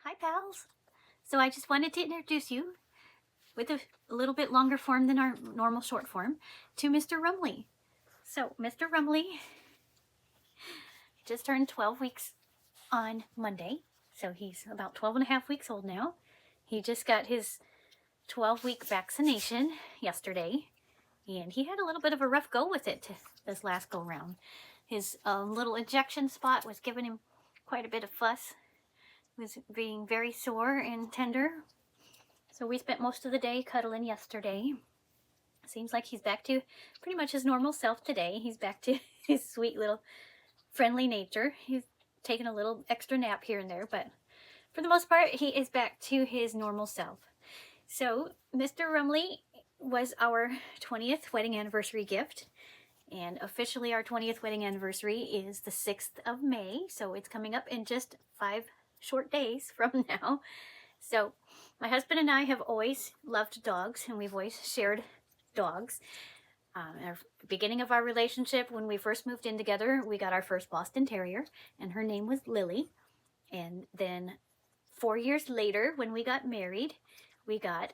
Hi pals! So I just wanted to introduce you with a little bit longer form than our normal short form to Mr. Rumely. So Mr. Rumely just turned 12 weeks on Monday. So he's about 12 and a half weeks old now. He just got his 12-week vaccination yesterday, and he had a little bit of a rough go with it this last go round. His little injection spot was giving him quite a bit of fuss. He was being very sore and tender. So we spent most of the day cuddling yesterday. Seems like he's back to pretty much his normal self today. He's back to his sweet little friendly nature. He's taken a little extra nap here and there, but for the most part, he is back to his normal self. So Mr. Rumely was our 20th wedding anniversary gift. And officially our 20th wedding anniversary is the 6th of May. So it's coming up in just 5 short days from now. So my husband and I have always loved dogs, and we've always shared dogs. At the beginning of our relationship, when we first moved in together, we got our first Boston Terrier, and her name was Lily. And then 4 years later, when we got married, we got,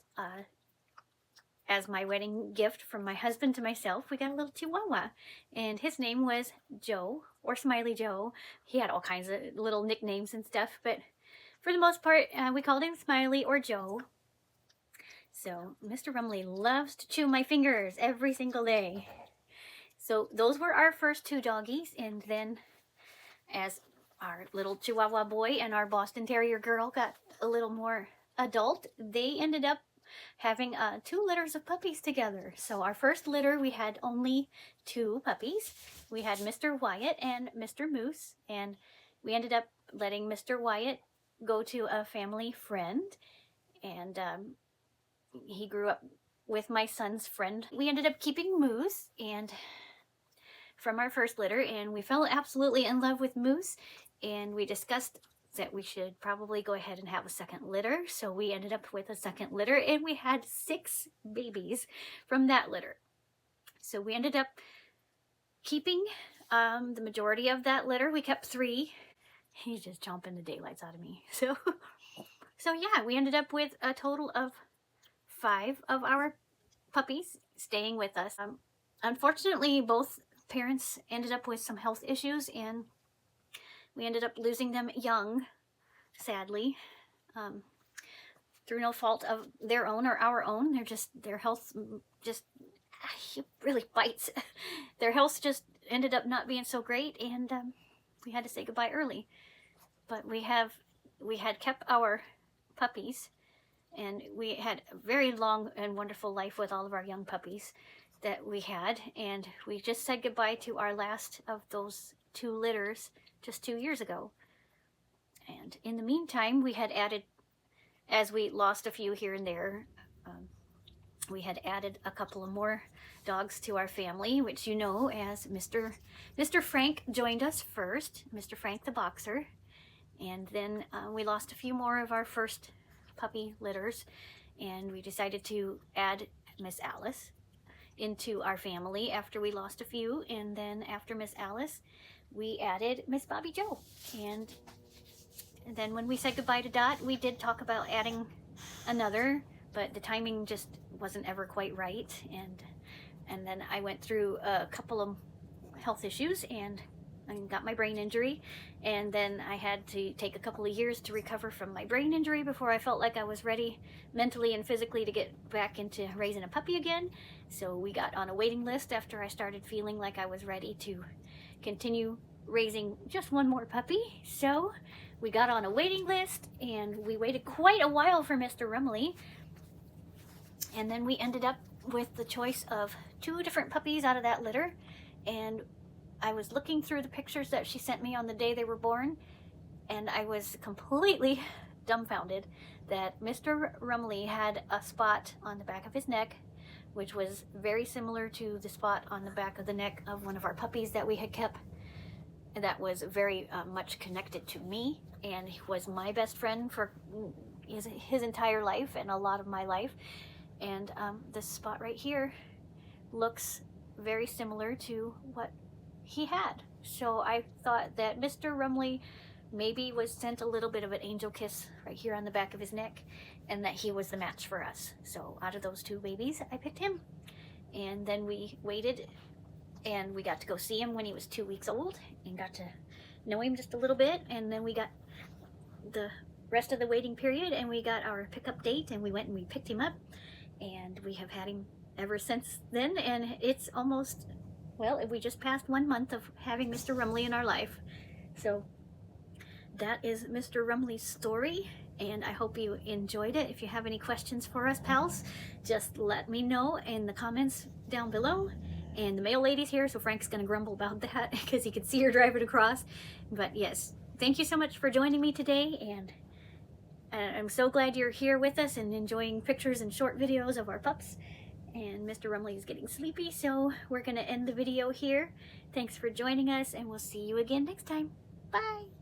as my wedding gift from my husband to myself, we got a little Chihuahua, and his name was Joe, or Smiley Joe. He had all kinds of little nicknames and stuff, but for the most part, we called him Smiley or Joe. So Mr. Rumely loves to chew my fingers every single day. So those were our first 2 doggies, and then as our little Chihuahua boy and our Boston Terrier girl got a little more adult, they ended up having 2 litters of puppies together. So our first litter, we had only 2 puppies. We had Mr. Wyatt and Mr. Moose, and we ended up letting Mr. Wyatt go to a family friend, and he grew up with my son's friend. We ended up keeping Moose and from our first litter, and we fell absolutely in love with Moose, and we discussed that we should probably go ahead and have a second litter. So we ended up with a second litter, and we had 6 babies from that litter. So we ended up keeping the majority of that litter. We kept 3. He's just chomping the daylights out of me. So yeah, we ended up with a total of 5 of our puppies staying with us. Unfortunately, both parents ended up with some health issues, and we ended up losing them young, sadly, through no fault of their own or our own. Their health just really bites. Their health just ended up not being so great, and we had to say goodbye early. But we had kept our puppies, and we had a very long and wonderful life with all of our young puppies that we had, and we just said goodbye to our last of those 2 litters just 2 years ago. And in the meantime, we had added, as we lost a few here and there, we had added a couple of more dogs to our family, which you know as Mr. Frank joined us first, Mr. Frank the Boxer. And then we lost a few more of our first puppy litters, and we decided to add Miss Alice into our family after we lost a few. And then after Miss Alice, we added Miss Bobby Joe. And then when we said goodbye to Dot, we did talk about adding another, but the timing just wasn't ever quite right. And then I went through a couple of health issues and got my brain injury, and then I had to take a couple of years to recover from my brain injury before I felt like I was ready mentally and physically to get back into raising a puppy again. So we got on a waiting list after I started feeling like I was ready to continue raising just one more puppy. So we got on a waiting list, and we waited quite a while for Mr. Rumely, and then we ended up with the choice of 2 different puppies out of that litter. And I was looking through the pictures that she sent me on the day they were born, and I was completely dumbfounded that Mr. Rumely had a spot on the back of his neck, which was very similar to the spot on the back of the neck of one of our puppies that we had kept. And that was very much connected to me, and he was my best friend for his entire life and a lot of my life. And this spot right here looks very similar to what he had. So I thought that Mr. Rumely maybe was sent a little bit of an angel kiss right here on the back of his neck, and that he was the match for us. So out of those two babies, I picked him. And then we waited, and we got to go see him when he was 2 weeks old and got to know him just a little bit. And then we got the rest of the waiting period, and we got our pickup date, and we went and we picked him up, and we have had him ever since then. And it's almost, well, we just passed 1 month of having Mr. Rumely in our life. So that is Mr. Rumely's story, and I hope you enjoyed it. If you have any questions for us, pals, just let me know in the comments down below. And the mail lady's here, so Frank's gonna grumble about that because he could see her driving across. But yes, thank you so much for joining me today, and I'm so glad you're here with us and enjoying pictures and short videos of our pups. And Mr. Rumely is getting sleepy, so we're gonna end the video here. Thanks for joining us, and we'll see you again next time. Bye!